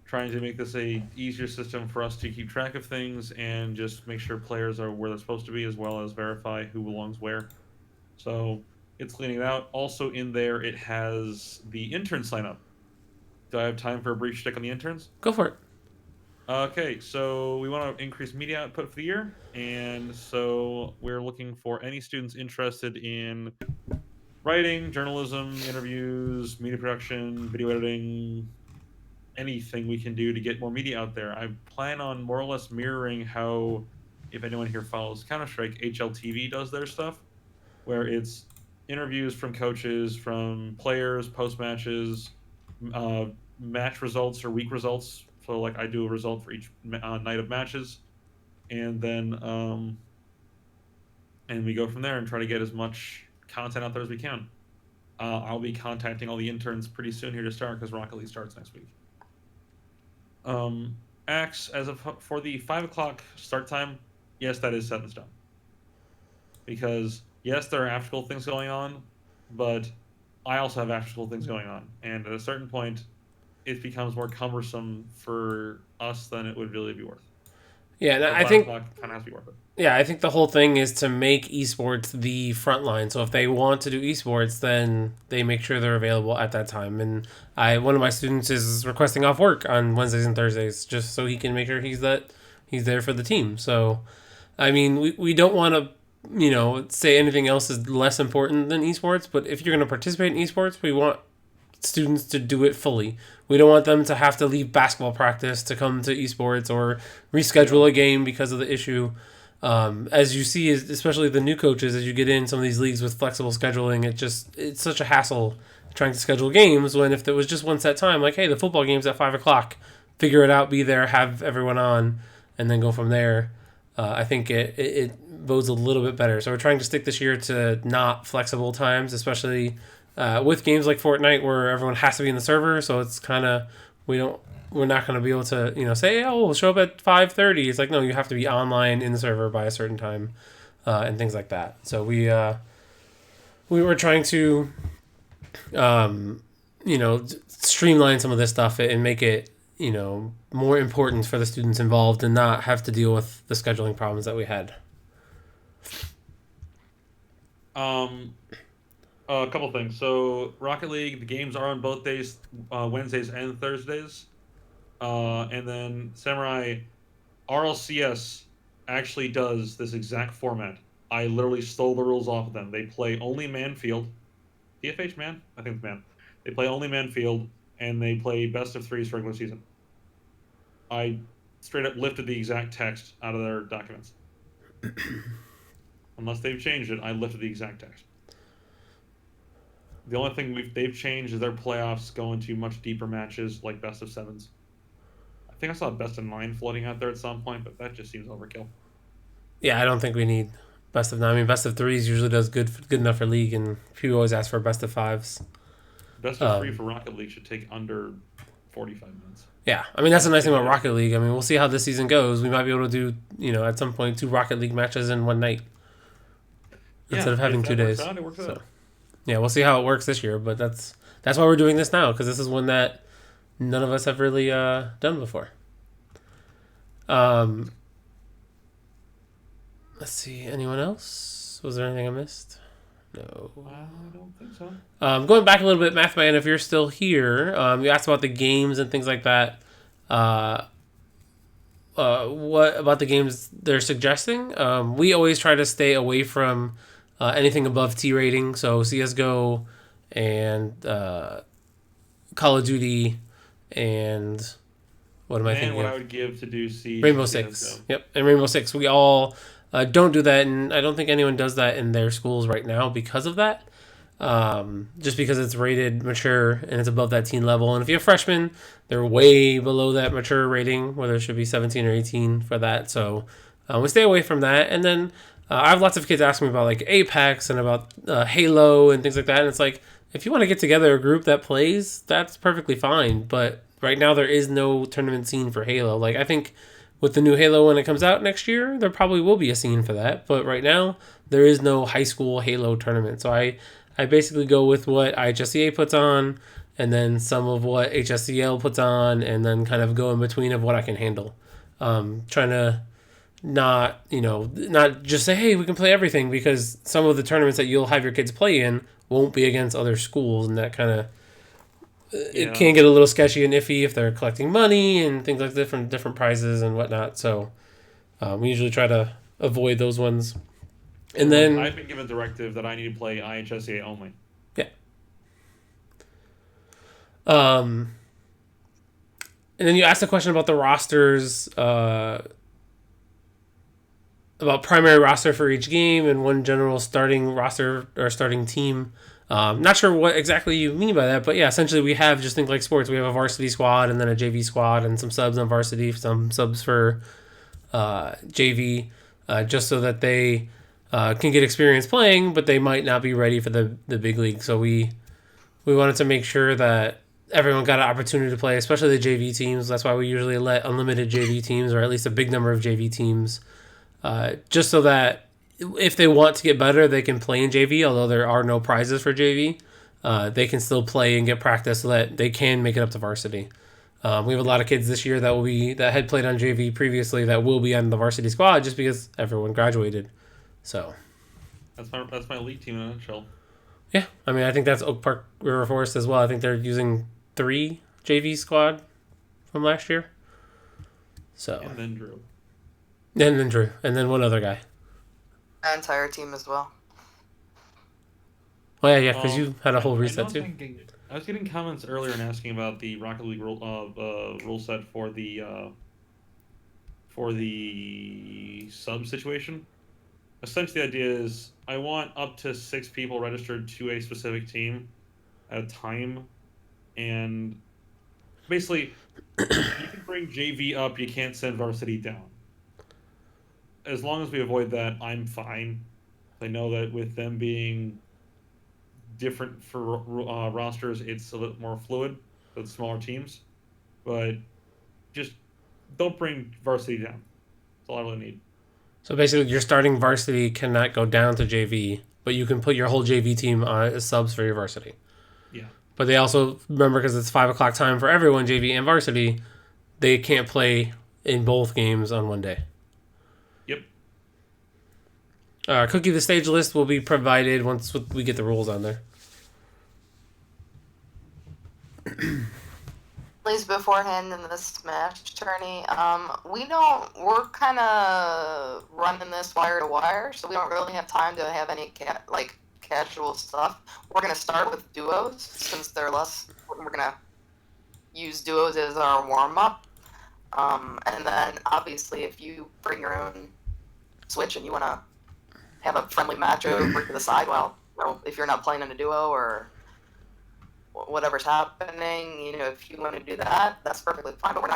trying to make this a easier system for us to keep track of things and just make sure players are where they're supposed to be, as well as verify who belongs where. So it's cleaning it out. Also in there, it has the intern sign up. Do I have time for a brief shtick on the interns? Go for it. Okay, so we want to increase media output for the year, and so we're looking for any students interested in writing, journalism, interviews, media production, video editing, anything we can do to get more media out there. I plan on more or less mirroring how, if anyone here follows Counter-Strike, HLTV does their stuff, where it's interviews from coaches, from players, post-matches, match results or week results. So, like, I do a result for each night of matches, and then and we go from there and try to get as much content out there as we can. I'll be contacting all the interns pretty soon here to start because Rocket League starts next week. Axe, as of for the 5 o'clock start time, yes, that is set in stone. Because yes, there are after school things going on, but I also have after school things going on, and at a certain point, it becomes more cumbersome for us than it would really be worth. Yeah, and So I think kind of has to be worth it. Yeah, I think the whole thing is to make esports the front line. So if they want to do esports, then they make sure they're available at that time. And one of my students is requesting off work on Wednesdays and Thursdays just so he can make sure he's there for the team. So, I mean, we don't want to, say anything else is less important than esports. But if you're going to participate in esports, we want students to do it fully. We don't want them to have to leave basketball practice to come to esports or reschedule a game because of the issue. As you see, especially the new coaches, as you get in some of these leagues with flexible scheduling, it's such a hassle trying to schedule games when if there was just one set time, like, hey, the football game's at 5 o'clock, figure it out, be there, have everyone on, and then go from there. I think it bodes a little bit better. So we're trying to stick this year to not flexible times, especially with games like Fortnite where everyone has to be in the server, so it's kind of we're not going to be able to say, oh, we'll show up at 5:30. It's like, no, you have to be online in the server by a certain time, and things like that. So we were trying to streamline some of this stuff and make it more important for the students involved and not have to deal with the scheduling problems that we had. A couple things. So Rocket League, the games are on both days, Wednesdays and Thursdays. And then Samurai, RLCS actually does this exact format. I literally stole the rules off of them. They play only man field. TFH man? I think it's man. They play only man field, and they play best of threes for regular season. I straight up lifted the exact text out of their documents. Unless they've changed it, I lifted the exact text. The only thing they've changed is their playoffs go into much deeper matches, like best of sevens. I think I saw a best of 9 floating out there at some point, but that just seems overkill. Yeah, I don't think we need best of 9. I mean, best of 3s usually does good enough for League, and people always ask for best of 5s. Best of 3 for Rocket League should take under 45 minutes. Yeah, I mean, that's the nice thing about Rocket League. I mean, we'll see how this season goes. We might be able to do, at some point, 2 Rocket League matches in one night instead of having 2 days. It works out. Yeah, we'll see how it works this year, but that's why we're doing this now, because this is one that none of us have really done before. Let's see, anyone else? Was there anything I missed? No. I don't think so. Going back a little bit, Mathman, if you're still here, you asked about the games and things like that. What about the games they're suggesting? We always try to stay away from anything above T rating, so CSGO and Call of Duty and what am I thinking what of? I would give to do Siege. Rainbow Six. Yep, and Rainbow Six. We all don't do that, and I don't think anyone does that in their schools right now because of that. Just because it's rated mature and it's above that teen level. And if you have freshmen, they're way below that mature rating, where there should be 17 or 18 for that. So we stay away from that. And then I have lots of kids asking me about like Apex and about Halo and things like that. And it's like, if you want to get together a group that plays, that's perfectly fine. But right now there is no tournament scene for Halo. Like, I think with the new Halo when it comes out next year, there probably will be a scene for that. But right now there is no high school Halo tournament. So I basically go with what IHSEA puts on, and then some of what HSCL puts on, and then kind of go in between of what I can handle. Trying to not just say, hey, we can play everything, because some of the tournaments that you'll have your kids play in won't be against other schools, and that kind of it can get a little sketchy and iffy if they're collecting money and things like different prizes and whatnot. So we usually try to avoid those ones. And then I've been given a directive that I need to play IHSEA only. Yeah. And then you asked a question about the rosters, about primary roster for each game and one general starting roster or starting team. Not sure what exactly you mean by that, but yeah, essentially we have, just think like sports, we have a varsity squad and then a JV squad and some subs on varsity, some subs for JV, just so that they can get experience playing, but they might not be ready for the big league. So we wanted to make sure that everyone got an opportunity to play, especially the JV teams. That's why we usually let unlimited JV teams, or at least a big number of JV teams, just so that if they want to get better, they can play in JV, although there are no prizes for JV. They can still play and get practice so that they can make it up to varsity. We have a lot of kids this year that had played on JV previously that will be on the varsity squad just because everyone graduated. So that's my league team in a nutshell. Yeah, I mean, I think that's Oak Park River Forest as well. I think they're using 3 JV squad from last year. So and then Drew. And then one other guy. Our entire team as well. Oh yeah, because you had a whole reset too. I was getting comments earlier and asking about the Rocket League rule set for the sub situation. Essentially, the idea is I want up to 6 people registered to a specific team at a time, and basically, you can bring JV up, you can't send varsity down. As long as we avoid that, I'm fine. I know that with them being different for rosters. It's a little more fluid with smaller teams, but just don't bring varsity down. That's all I really need. So basically, your starting varsity cannot go down to JV, but you can put your whole JV team as subs for your varsity. Yeah. But they also, remember, because it's 5 o'clock time for everyone, JV and varsity, they can't play in both games on one day. Yep. Cookie the stage list will be provided once we get the rules on there. At least beforehand in the Smash tourney, we're kind of running this wire to wire, so we don't really have time to have any casual stuff. We're going to start with duos, since they're less, we're going to use duos as our warm-up. And then, obviously, if you bring your own Switch and you want to have a friendly match over to the side, well, if you're not playing in a duo or whatever's happening, if you want to do that, that's perfectly fine, but we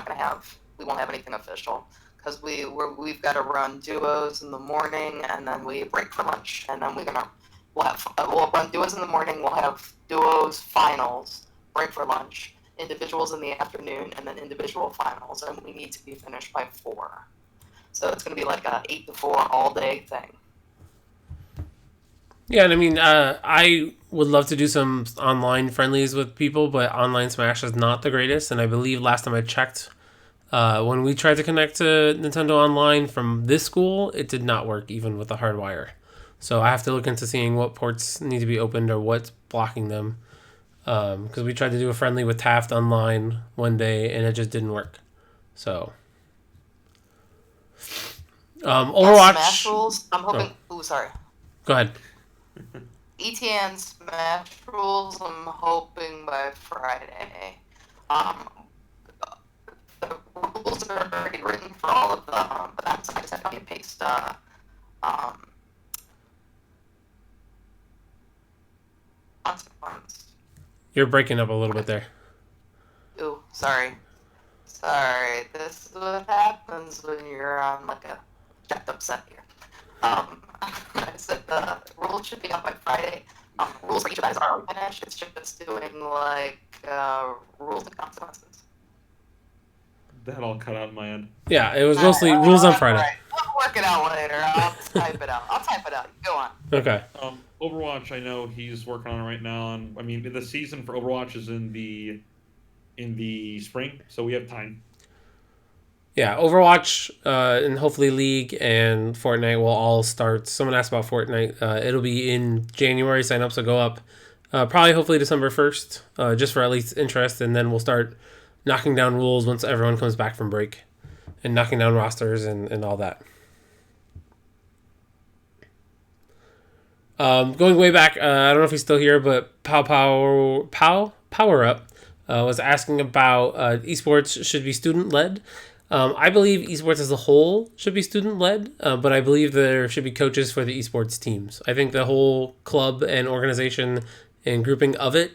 won't have anything official, because we've got to run duos in the morning, and then we break for lunch, and then we'll run duos in the morning, we'll have duos finals, break for lunch, individuals in the afternoon, and then individual finals, and we need to be finished by 4. So it's going to be like a 8 to 4 all day thing. Yeah, and I mean, I would love to do some online friendlies with people, but online Smash is not the greatest. And I believe last time I checked, when we tried to connect to Nintendo Online from this school, it did not work even with the hard wire. So I have to look into seeing what ports need to be opened or what's blocking them. Because we tried to do a friendly with Taft online one day, and it just didn't work. So, Overwatch. Smash rules. I'm hoping. Oh. Sorry. Go ahead. ETN Smash rules, I'm hoping by Friday. The rules are already written for all of them, but I just have to paste consequence. You're breaking up a little bit there. Ooh, sorry. This is what happens when you're on like a jacked up set here. I said the rules should be out by Friday. Rules for each of that is already finished. It's just doing like rules and consequences. That all cut out in my end. Yeah, it was mostly rules on Friday. Right. We'll work it out later. I'll type it out. Go on. Okay. Overwatch, I know he's working on it right now, and I mean the season for Overwatch is in the spring, so we have time. Yeah, Overwatch and hopefully League and Fortnite will all start. Someone asked about Fortnite. It'll be in January. Sign-ups will go up probably hopefully December 1st, just for at least interest, and then we'll start knocking down rules once everyone comes back from break and knocking down rosters and all that. Going way back, I don't know if he's still here, but Power Up was asking about esports should be student-led. I believe esports as a whole should be student-led, but I believe there should be coaches for the esports teams. I think the whole club and organization and grouping of it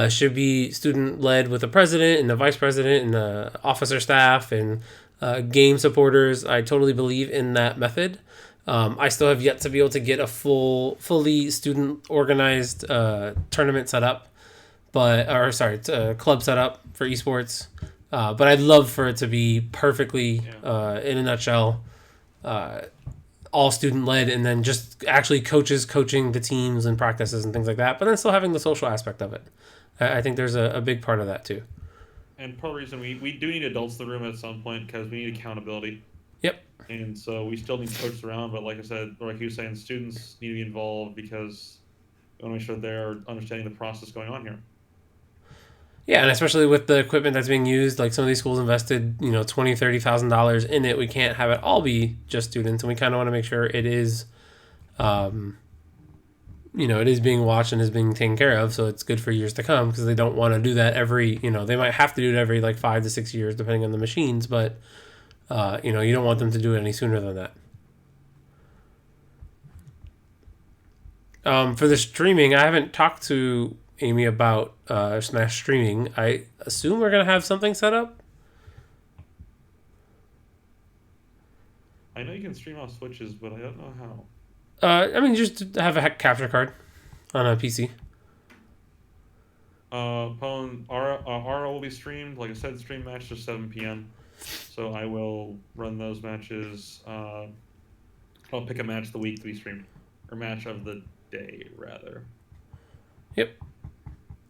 should be student-led with a president and a vice president and the officer staff and game supporters. I totally believe in that method. I still have yet to be able to get a fully student-organized tournament set up, club set up for esports. But I'd love for it to be perfectly, in a nutshell, all student-led, and then just actually coaches coaching the teams and practices and things like that, but then still having the social aspect of it. I think there's a big part of that, too. And part of the reason we do need adults in the room at some point, because we need accountability. Yep. And so we still need coaches around, but like I said, or like you were saying, students need to be involved because we want to make sure they're understanding the process going on here. Yeah, and especially with the equipment that's being used, like some of these schools invested, $20,000, $30,000 in it. We can't have it all be just students, and we kind of want to make sure it is, it is being watched and is being taken care of. So it's good for years to come, because they don't want to do that every, they might have to do it every 5 to 6 years depending on the machines, but you don't want them to do it any sooner than that. For the streaming, I haven't talked to Amy about Smash streaming. I assume we're going to have something set up. I know you can stream off Switches, but I don't know how. Just have a capture card on a PC. Ara will be streamed. Like I said, stream match to 7 p.m. So I will run those matches. I'll pick a match of the week to be streamed, or match of the day rather. Yep.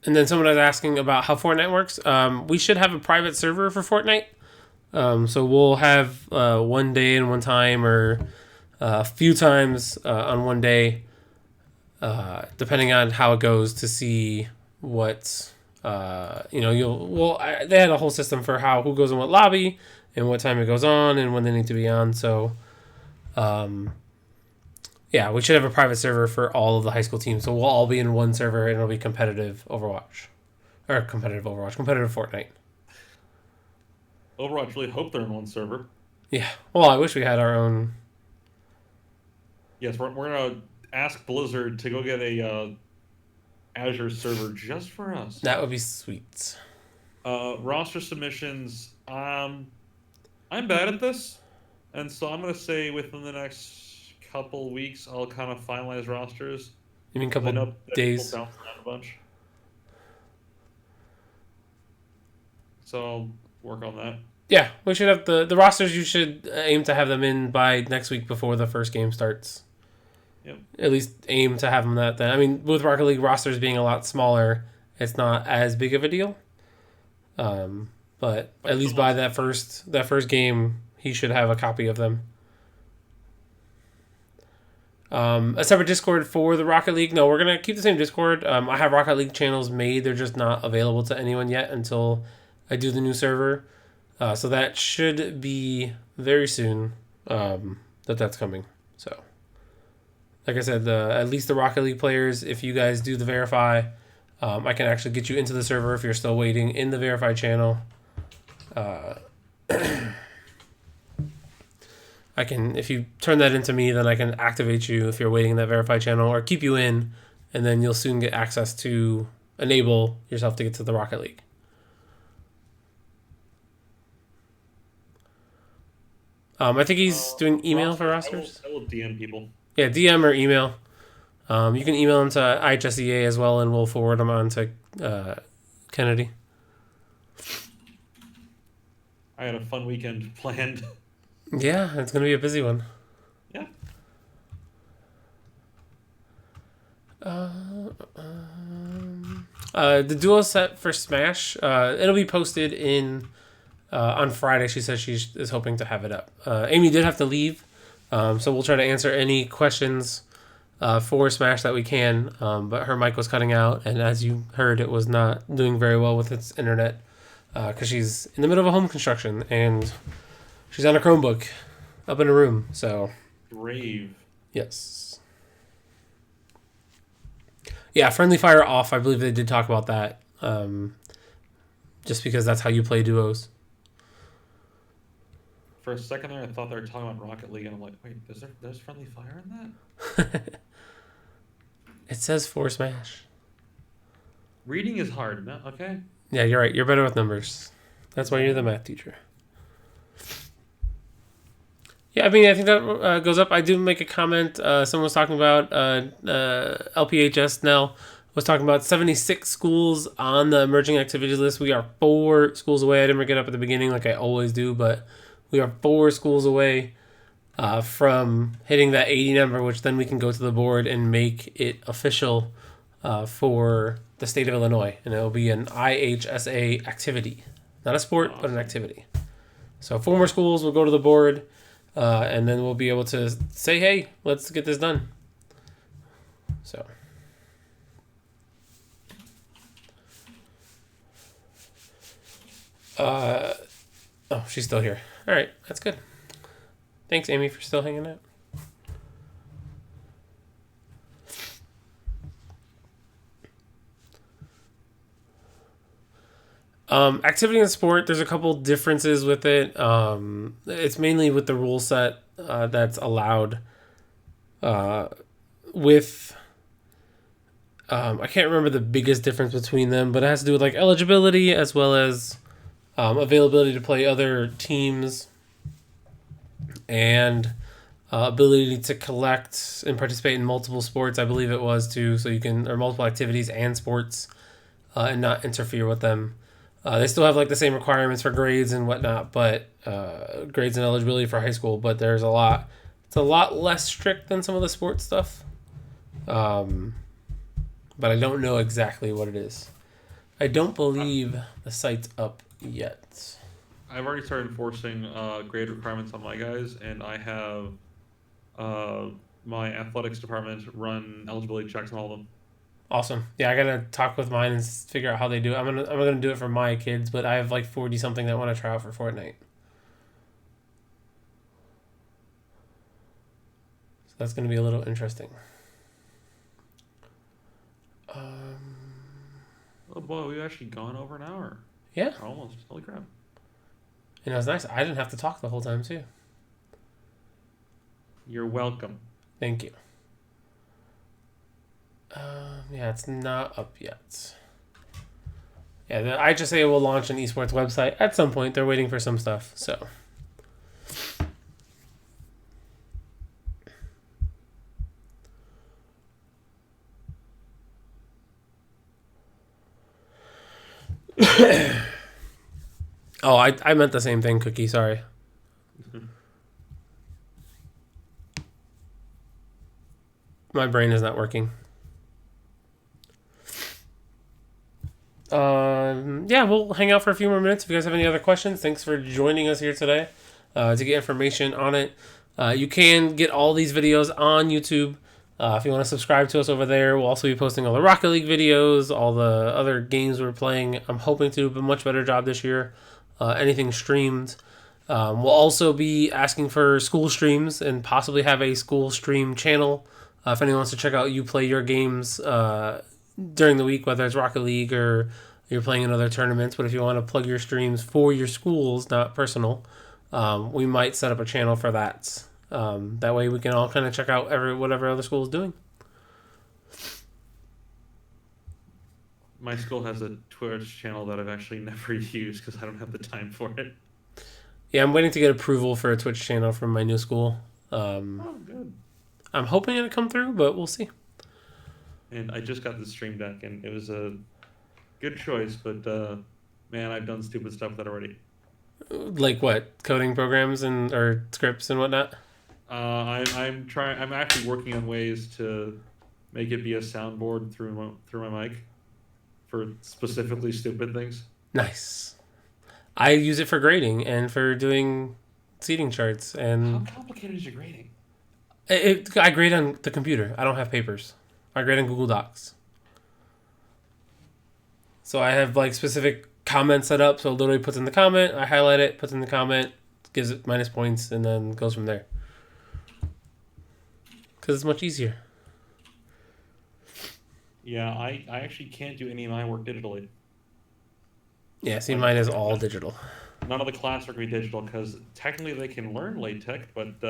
And then someone was asking about how Fortnite works. We should have a private server for Fortnite. So we'll have one day and one time, or a few times on one day, depending on how it goes, to see what they had a whole system for who goes in what lobby and what time it goes on and when they need to be on. So we should have a private server for all of the high school teams. So we'll all be in one server and it'll be competitive competitive Fortnite. Overwatch really hope they're in one server. Yeah. Well, I wish we had our own. Yes, we're gonna ask Blizzard to go get a Azure server just for us. That would be sweet. Roster submissions. I'm bad at this, and so I'm gonna say within the next couple weeks I'll kind of finalize rosters. You mean couple days? People bounce around a bunch. So I'll work on that. Yeah, we should have the rosters. You should aim to have them in by next week before the first game starts. Yep. At least aim to have them that then. I mean, with Rocket League rosters being a lot smaller, it's not as big of a deal. But at least by that first game, he should have a copy of them. A separate Discord for the Rocket League. No, we're gonna keep the same Discord. I have Rocket League channels made. They're just not available to anyone yet until I do the new server. So that should be very soon. That's coming. So. Like I said, at least the Rocket League players, if you guys do the verify, I can actually get you into the server if you're still waiting in the verified channel. If you turn that into me, then I can activate you if you're waiting in that verified channel, or keep you in, and then you'll soon get access to enable yourself to get to the Rocket League. I think he's doing email for rosters. I will DM people. Yeah, DM or email. You can email them to IHSEA as well, and we'll forward them on to Kennedy. I had a fun weekend planned. Yeah, it's going to be a busy one. Yeah. The duo set for Smash, it'll be posted on Friday. She says she is hoping to have it up. Amy did have to leave. So we'll try to answer any questions for Smash that we can, but her mic was cutting out, and as you heard, it was not doing very well with its internet because she's in the middle of a home construction, and she's on a Chromebook up in a room, so... Brave. Yes. Yeah, friendly fire off, I believe they did talk about that, just because that's how you play duos. For a second there, I thought they were talking about Rocket League, and I'm like, wait, there's friendly fire in that? It says for Smash. Reading is hard, no? Okay. Yeah, you're right. You're better with numbers. That's why you're the math teacher. Yeah, I mean, I think that goes up. I do make a comment. Someone was talking about LPHS Nell was talking about 76 schools on the emerging activities list. We are 4 schools away. I didn't bring it up at the beginning like I always do, but we are 4 schools away from hitting that 80 number, which then we can go to the board and make it official for the state of Illinois. And it will be an IHSA activity. Not a sport, but an activity. So 4 more schools will go to the board, and then we'll be able to say, hey, let's get this done. So... oh, she's still here. All right, that's good. Thanks, Amy, for still hanging out. Activity and sport, there's a couple differences with it. It's mainly with the rule set that's allowed. I can't remember the biggest difference between them, but it has to do with like eligibility as well as availability to play other teams and ability to collect and participate in multiple sports. I believe it was too, so you can, or multiple activities and sports. and not interfere with them. They still have like the same requirements for grades and whatnot, but grades and eligibility for high school. But it's a lot less strict than some of the sports stuff. But I don't know exactly what it is. I don't believe the site's up yet. I've already started enforcing grade requirements on my guys, and I have my athletics department run eligibility checks on all of them. Awesome. Yeah, I gotta talk with mine and figure out how they do it. I'm gonna do it for my kids, but I have like 40 something that want to try out for Fortnite. So that's gonna be a little interesting. Oh boy, we've actually gone over an hour. Yeah. Almost. Holy crap. And it was nice. I didn't have to talk the whole time too. You're welcome. Thank you. Yeah, it's not up yet. Yeah, the IHSEA will launch an esports website at some point. They're waiting for some stuff, so. Oh, I meant the same thing, Cookie. Sorry. My brain is not working. Yeah, we'll hang out for a few more minutes. If you guys have any other questions, thanks for joining us here today to get information on it. You can get all these videos on YouTube. If you want to subscribe to us over there, we'll also be posting all the Rocket League videos, all the other games we're playing. I'm hoping to do a much better job this year. Anything streamed. We'll also be asking for school streams and possibly have a school stream channel. If anyone wants to check out you play your games during the week, whether it's Rocket League or you're playing in other tournaments, but if you want to plug your streams for your schools, not personal, we might set up a channel for that. That way we can all kind of check out whatever other school is doing. My school has a Twitch channel that I've actually never used because I don't have the time for it. Yeah, I'm waiting to get approval for a Twitch channel from my new school. Oh, good. I'm hoping it'll come through, but we'll see. And I just got the Stream Deck, and it was a good choice, but man, I've done stupid stuff with that already. Like what? Coding programs or scripts and whatnot? I'm trying. I'm actually working on ways to make it be a soundboard through my mic for specifically stupid things. Nice. I use it for grading and for doing seating charts. And how complicated is your grading? I grade on the computer. I don't have papers. I grade on Google Docs. So I have like specific comments set up. So it literally puts in the comment, I highlight it, puts in the comment, gives it minus points, and then goes from there. Because it's much easier. Yeah, I actually can't do any of my work digitally. Yeah, see, mine is all digital. None of the class are going to be digital because technically they can learn LaTeX, but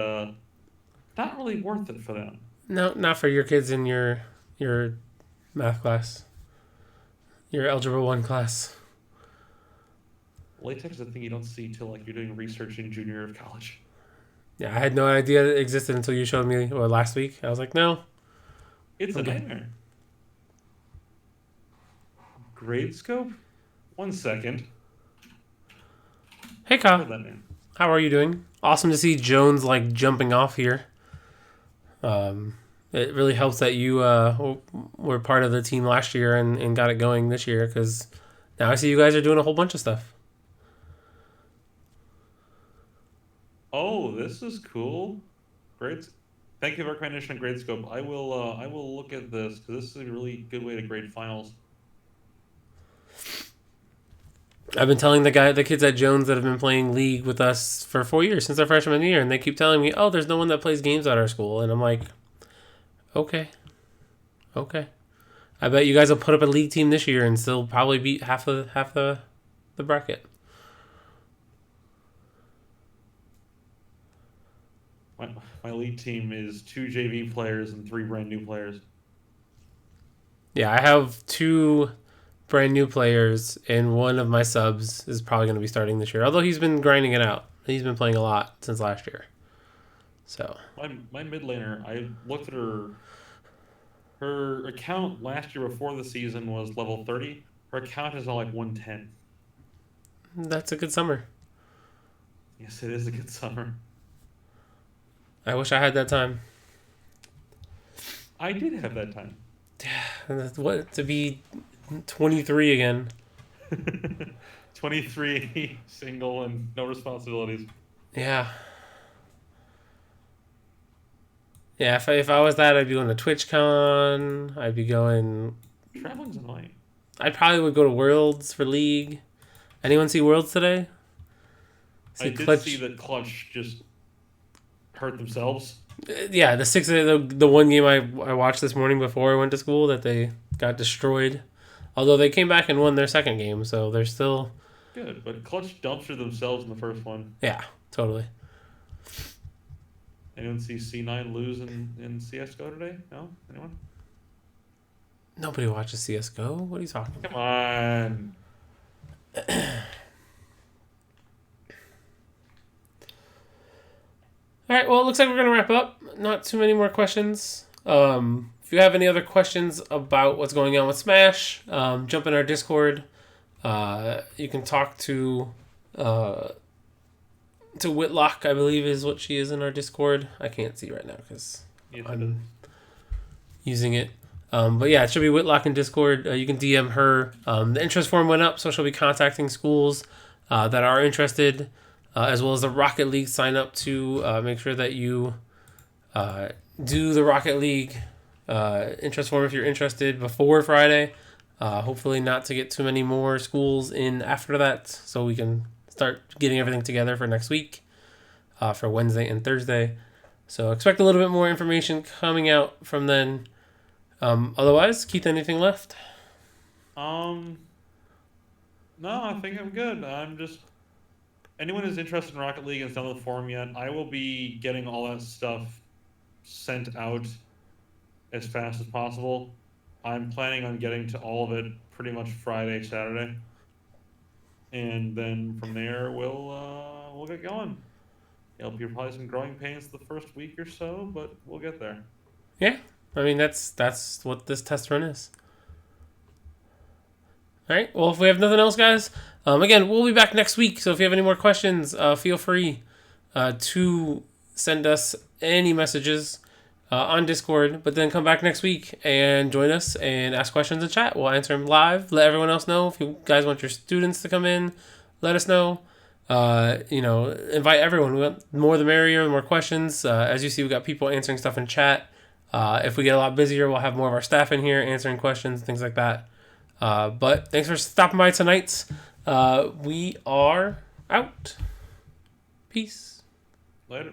not really worth it for them. No, not for your kids in your math class. Your Algebra 1 class. LaTeX is a thing you don't see till like you're doing research in junior year of college. Yeah, I had no idea it existed until you showed me last week. I was like, no. It's a nightmare. Grade scope? 1 second. Hey, Kyle. How are you doing? Awesome to see Jones like jumping off here. It really helps that you were part of the team last year and got it going this year because now I see you guys are doing a whole bunch of stuff. Oh, this is cool. Great. Thank you for recommendation on Gradescope. I will look at this because this is a really good way to grade finals. I've been telling the kids at Jones that have been playing League with us for 4 years since our freshman year, and they keep telling me, "Oh, there's no one that plays games at our school," and I'm like, "Okay. I bet you guys will put up a League team this year and still probably beat half the bracket." My League team is 2 JV players and 3 brand new players. Yeah, I have 2 brand new players, and one of my subs is probably going to be starting this year. Although he's been grinding it out. He's been playing a lot since last year. So my mid laner, I looked at her account last year before the season was level 30. Our count is all like 110. That's a good summer. Yes, it is a good summer. I wish I had that time. I did have that time. What, to be 23 again? 23, single, and no responsibilities. Yeah. Yeah, if I was that, I'd be going to TwitchCon. I'd be going... Traveling's annoying. I probably would go to Worlds for League. Anyone see Worlds today? I did see that Clutch just hurt themselves. Yeah, the one game I watched this morning before I went to school that they got destroyed. Although they came back and won their second game, so they're still... Good, but Clutch dumpstered themselves in the first one. Yeah, totally. Anyone see C9 lose in CSGO today? No? Anyone? Nobody watches CSGO. What are you talking about? Come on. All right, well, it looks like we're going to wrap up. Not too many more questions. If you have any other questions about what's going on with Smash, jump in our Discord. You can talk to Whitlock, I believe is what she is in our Discord. I can't see right now because I'm using it. But yeah, it should be Whitlock in Discord. You can DM her. The interest form went up, so she'll be contacting schools that are interested, as well as the Rocket League sign up to make sure that you do the Rocket League interest form if you're interested before Friday. Hopefully not to get too many more schools in after that, so we can start getting everything together for next week, for Wednesday and Thursday. So expect a little bit more information coming out from then. Otherwise, Keith, anything left? No, I think I'm good. I'm just... Anyone who's interested in Rocket League and has done the forum yet, I will be getting all that stuff sent out as fast as possible. I'm planning on getting to all of it pretty much Friday, Saturday. And then from there, we'll get going. It'll be probably some growing pains the first week or so, but we'll get there. Yeah, I mean, that's what this test run is. All right, well, if we have nothing else, guys, again, we'll be back next week. So if you have any more questions, feel free to send us any messages on Discord, but then come back next week and join us and ask questions in chat. We'll answer them live. Let everyone else know. If you guys want your students to come in, let us know. Invite everyone. We want more the merrier, more questions. As you see, we got people answering stuff in chat. If we get a lot busier, we'll have more of our staff in here answering questions, things like that. But thanks for stopping by tonight. We are out. Peace. Later.